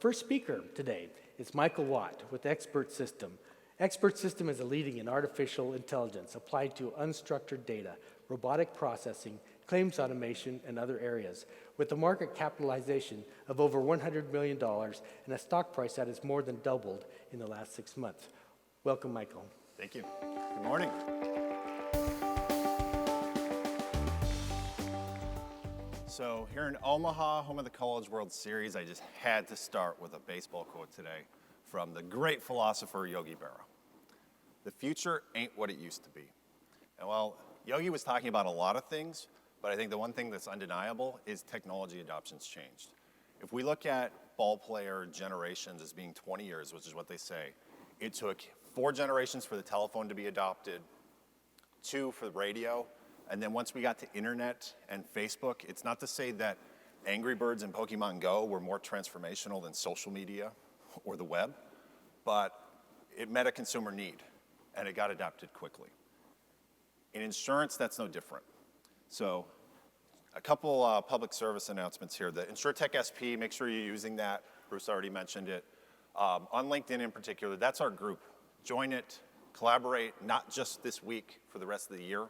first speaker today is Michael Watt with Expert System. Expert System is a leading in artificial intelligence applied to unstructured data, robotic processing, claims automation, and other areas, with a market capitalization of over $100 million and a stock price that has more than doubled in the last 6 months. Welcome, Michael. Thank you. Good morning. So here in Omaha, home of the College World Series, I just had to start with a baseball quote today from the great philosopher Yogi Berra. The future ain't what it used to be. And while Yogi was talking about a lot of things, but I think the one thing that's undeniable is technology adoption's changed. If we look at ball player generations as being 20 years, which is what they say, it took 4 generations for the telephone to be adopted, 2 for the radio, and then once we got to internet and Facebook, it's not to say that Angry Birds and Pokemon Go were more transformational than social media or the web, but it met a consumer need, and it got adopted quickly. In insurance, that's no different. So a couple public service announcements here. The InsurTech SP, make sure you're using that. Bruce already mentioned it. On LinkedIn in particular, that's our group. Join it, collaborate, not just this week, for the rest of the year,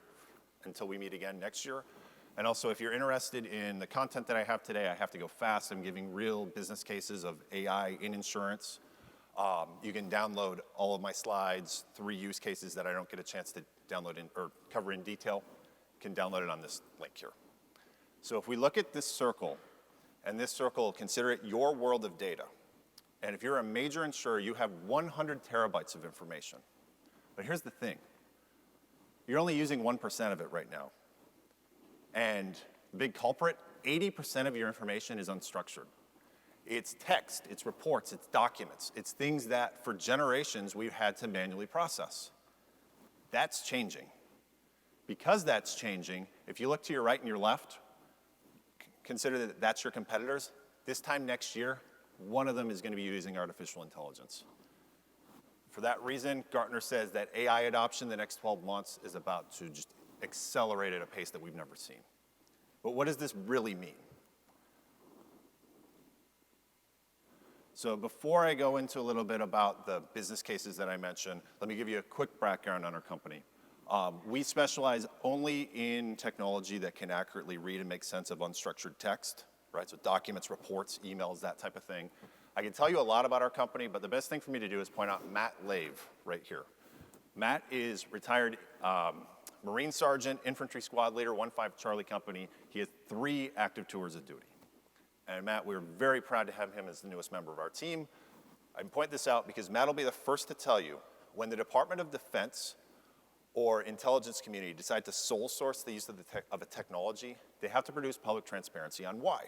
until we meet again next year. And also, if you're interested in the content that I have today, I have to go fast. I'm giving real business cases of AI in insurance. You can download all of my slides, 3 use cases that I don't get a chance to download or cover in detail. You can download it on this link here. So if we look at this circle, and this circle, consider it your world of data. And if you're a major insurer, you have 100 terabytes of information. But here's the thing. You're only using 1% of it right now. And the big culprit, 80% of your information is unstructured. It's text, it's reports, it's documents. It's things that for generations we've had to manually process. That's changing. Because that's changing, if you look to your right and your left, consider that that's your competitors. This time next year, one of them is going to be using artificial intelligence. For that reason, Gartner says that AI adoption in the next 12 months is about to just accelerate at a pace that we've never seen. But what does this really mean? So before I go into a little bit about the business cases that I mentioned, let me give you a quick background on our company. We specialize only in technology that can accurately read and make sense of unstructured text, right? So documents, reports, emails, that type of thing. I can tell you a lot about our company, but the best thing for me to do is point out Matt Lave right here. Matt is retired Marine Sergeant, Infantry Squad Leader, 1-5 Charlie Company. He has 3 active tours of duty. And Matt, we're very proud to have him as the newest member of our team. I point this out because Matt will be the first to tell you when the Department of Defense or intelligence community decide to sole source the use of a technology, they have to produce public transparency on why.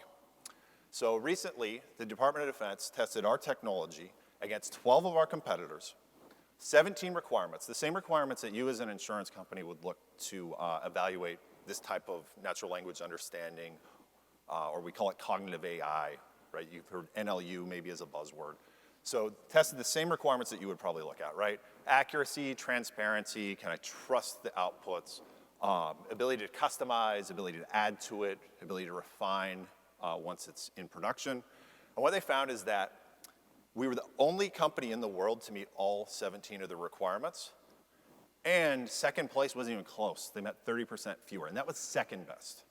So recently, the Department of Defense tested our technology against 12 of our competitors, 17 requirements, the same requirements that you as an insurance company would look to evaluate this type of natural language understanding, or we call it cognitive AI, right? You've heard NLU maybe as a buzzword. So tested the same requirements that you would probably look at, right? Accuracy, transparency, can I trust the outputs, ability to customize, ability to add to it, ability to refine once it's in production. And what they found is that we were the only company in the world to meet all 17 of the requirements. And second place wasn't even close. They met 30% fewer, and that was second best.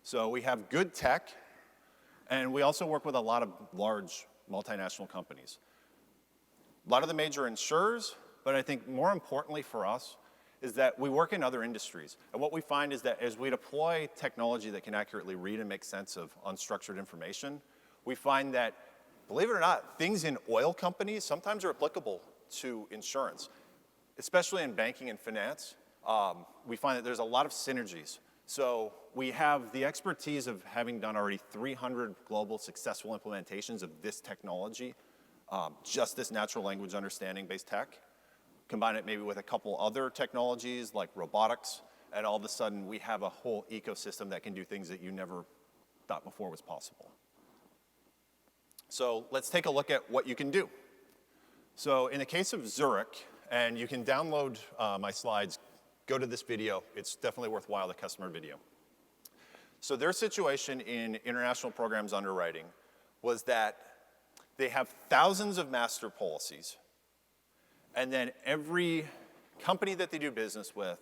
So we have good tech, and we also work with a lot of large multinational companies. A lot of the major insurers, but I think more importantly for us is that we work in other industries. And what we find is that as we deploy technology that can accurately read and make sense of unstructured information, we find that, believe it or not, things in oil companies sometimes are applicable to insurance, especially in banking and finance. We find that there's a lot of synergies. So we have the expertise of having done already 300 global successful implementations of this technology, just this natural language understanding-based tech. Combine it maybe with a couple other technologies like robotics, and all of a sudden we have a whole ecosystem that can do things that you never thought before was possible. So let's take a look at what you can do. So in the case of Zurich, and you can download my slides, go to this video. It's definitely worthwhile, the customer video. So their situation in international programs underwriting was that They have thousands of master policies, and then every company that they do business with,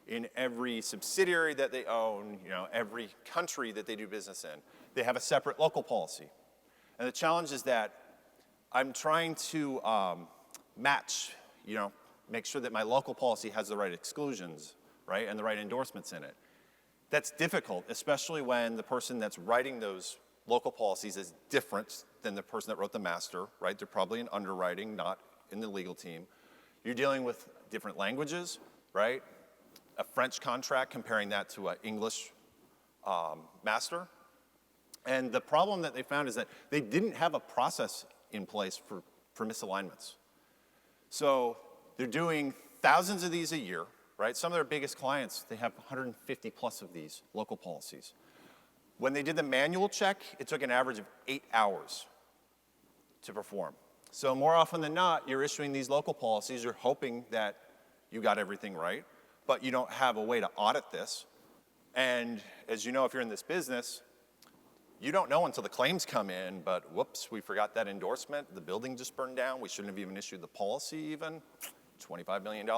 in every subsidiary that they own, every country that they do business in, they have a separate local policy. And the challenge is that I'm trying to match, make sure that my local policy has the right exclusions, right, and the right endorsements in it. That's difficult, especially when the person that's writing those local policies is different than the person that wrote the master, right? They're probably in underwriting, not in the legal team. You're dealing with different languages, right? A French contract, comparing that to an English master. And the problem that they found is that they didn't have a process in place for misalignments. So they're doing thousands of these a year, right? Some of their biggest clients, they have 150 plus of these local policies. When they did the manual check, it took an average of 8 hours to perform. So more often than not, you're issuing these local policies, you're hoping that you got everything right, but you don't have a way to audit this. And as you know, if you're in this business, you don't know until the claims come in, but whoops, we forgot that endorsement, the building just burned down, we shouldn't have even issued the policy even. $25 million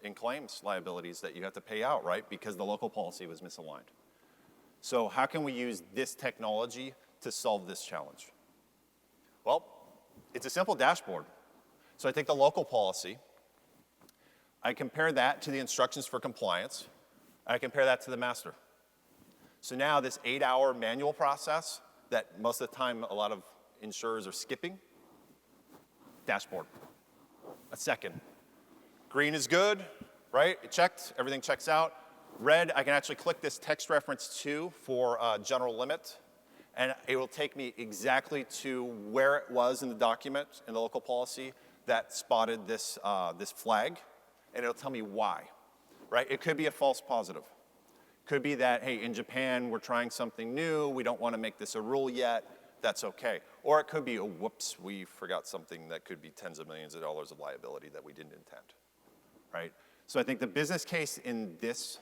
in claims liabilities that you have to pay out, right? Because the local policy was misaligned. So how can we use this technology to solve this challenge? Well, it's a simple dashboard. So I take the local policy, I compare that to the instructions for compliance, I compare that to the master. So now this 8-hour manual process that most of the time a lot of insurers are skipping, dashboard, a second. Green is good, right? It checked, everything checks out. Red, I can actually click this text reference to for general limit, and it will take me exactly to where it was in the document, in the local policy, that spotted this, this flag, and it'll tell me why, right? It could be a false positive. Could be that, hey, in Japan, we're trying something new, we don't want to make this a rule yet, that's okay. Or it could be, oh, whoops, we forgot something that could be tens of millions of dollars of liability that we didn't intend, right? So I think the business case in this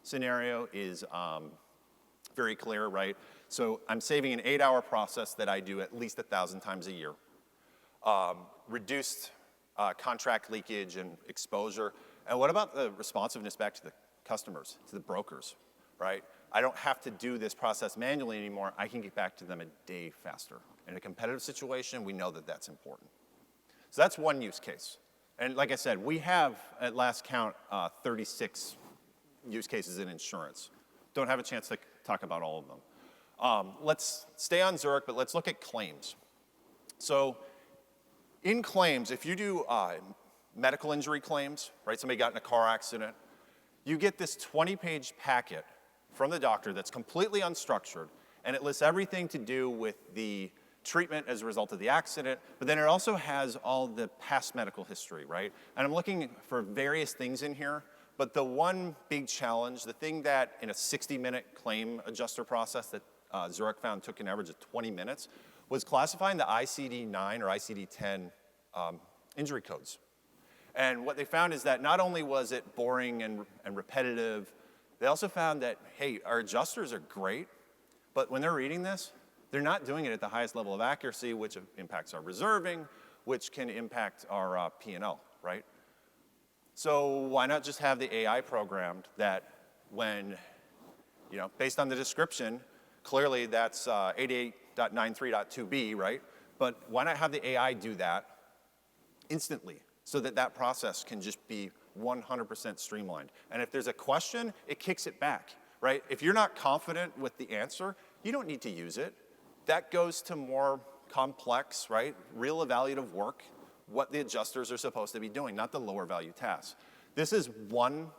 scenario is very clear, right? So I'm saving an 8-hour process that I do at least 1,000 times a year. Reduced contract leakage and exposure. And what about the responsiveness back to the customers, to the brokers, right? I don't have to do this process manually anymore. I can get back to them a day faster. In a competitive situation, we know that that's important. So that's one use case. And like I said, we have, at last count, 36 use cases in insurance. Don't have a chance to talk about all of them. Let's stay on Zurich, but let's look at claims. So in claims, if you do medical injury claims, right, somebody got in a car accident, you get this 20-page packet from the doctor that's completely unstructured, and it lists everything to do with the treatment as a result of the accident, but then it also has all the past medical history, right? And I'm looking for various things in here, but the one big challenge, the thing that in a 60-minute claim adjuster process that Zurich found took an average of 20 minutes, was classifying the ICD-9 or ICD-10 injury codes. And what they found is that not only was it boring and repetitive, they also found that, hey, our adjusters are great, but when they're reading this, they're not doing it at the highest level of accuracy, which impacts our reserving, which can impact our P&L, right? So why not just have the AI programmed that when, based on the description, clearly that's 88.93.2b, right? But why not have the AI do that instantly so that that process can just be 100% streamlined? And if there's a question, it kicks it back, right? If you're not confident with the answer, you don't need to use it. That goes to more complex, right? Real evaluative work, what the adjusters are supposed to be doing, not the lower value tasks. This is one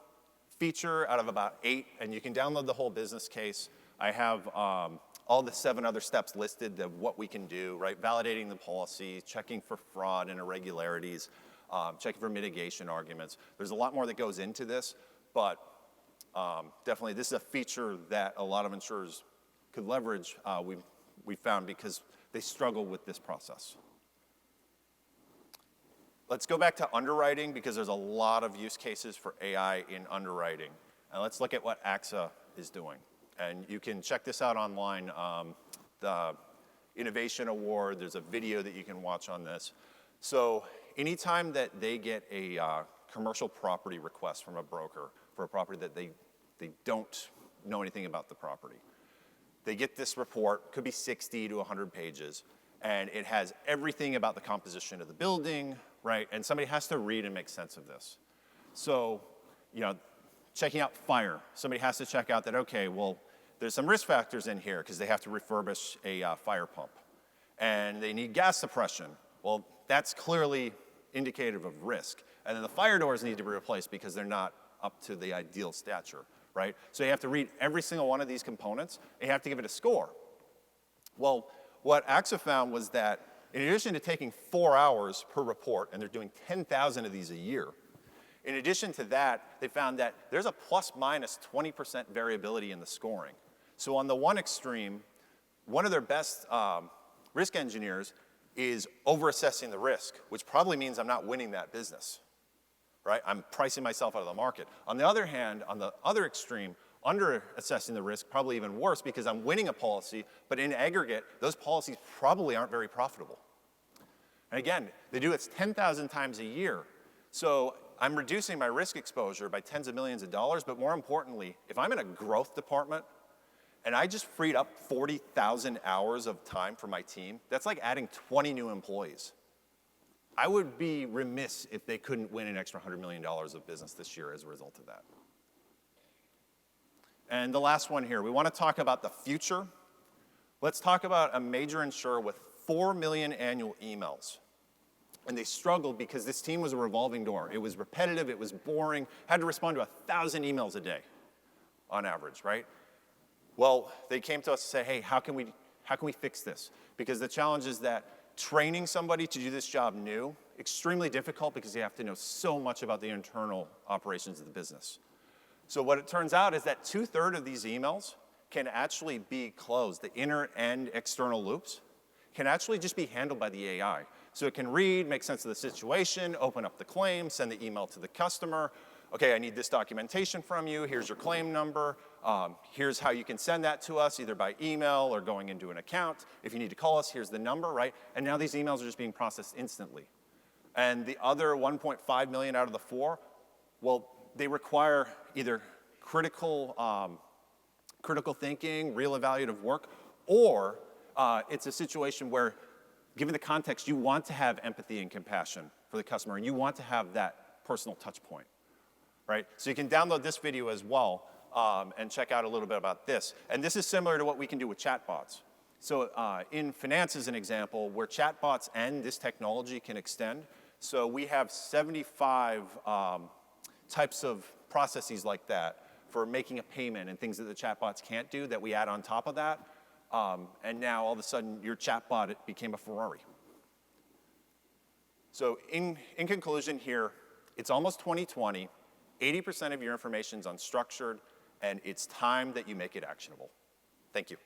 feature out of about 8, and you can download the whole business case. I have all the 7 other steps listed of what we can do, right? Validating the policy, checking for fraud and irregularities, checking for mitigation arguments. There's a lot more that goes into this, but definitely this is a feature that a lot of insurers could leverage, we found, because they struggle with this process. Let's go back to underwriting, because there's a lot of use cases for AI in underwriting. And let's look at what AXA is doing. And you can check this out online. The innovation award. There's a video that you can watch on this. So anytime that they get a commercial property request from a broker for a property that they don't know anything about the property, they get this report, could be 60 to 100 pages, and it has everything about the composition of the building, right? And somebody has to read and make sense of this. So, checking out fire, somebody has to check out that, okay, well, there's some risk factors in here because they have to refurbish a fire pump. And they need gas suppression. Well, that's clearly indicative of risk. And then the fire doors need to be replaced because they're not up to the ideal stature, right? So you have to read every single one of these components, and you have to give it a score. Well, what AXA found was that in addition to taking 4 hours per report, and they're doing 10,000 of these a year, in addition to that, they found that there's a plus minus 20% variability in the scoring. So on the one extreme, one of their best risk engineers is over-assessing the risk, which probably means I'm not winning that business, right? I'm pricing myself out of the market. On the other hand, on the other extreme, under-assessing the risk, probably even worse because I'm winning a policy, but in aggregate, those policies probably aren't very profitable. And again, they do it 10,000 times a year. So I'm reducing my risk exposure by tens of millions of dollars, but more importantly, if I'm in a growth department and I just freed up 40,000 hours of time for my team, that's like adding 20 new employees. I would be remiss if they couldn't win an extra $100 million of business this year as a result of that. And the last one here, we want to talk about the future. Let's talk about a major insurer with 4 million annual emails. And they struggled because this team was a revolving door. It was repetitive, it was boring, had to respond to 1,000 emails a day on average, right? Well, they came to us and said, hey, how can we fix this? Because the challenge is that training somebody to do this job new, extremely difficult because you have to know so much about the internal operations of the business. So what it turns out is that 2/3 of these emails can actually be closed. The inner and external loops can actually just be handled by the AI. So it can read, make sense of the situation, open up the claim, send the email to the customer. Okay, I need this documentation from you. Here's your claim number. Here's how you can send that to us, either by email or going into an account. If you need to call us, here's the number, right? And now these emails are just being processed instantly. And the other 1.5 million out of the 4, well, they require either critical thinking, real evaluative work, or it's a situation where, given the context, you want to have empathy and compassion for the customer, and you want to have that personal touch point, right? So you can download this video as well and check out a little bit about this. And this is similar to what we can do with chatbots. So in finance, as an example, where chatbots and this technology can extend, so we have 75 types of processes like that for making a payment and things that the chatbots can't do that we add on top of that. And now all of a sudden your chatbot became a Ferrari. So in conclusion here, it's almost 2020, 80% of your information is unstructured, and it's time that you make it actionable. Thank you.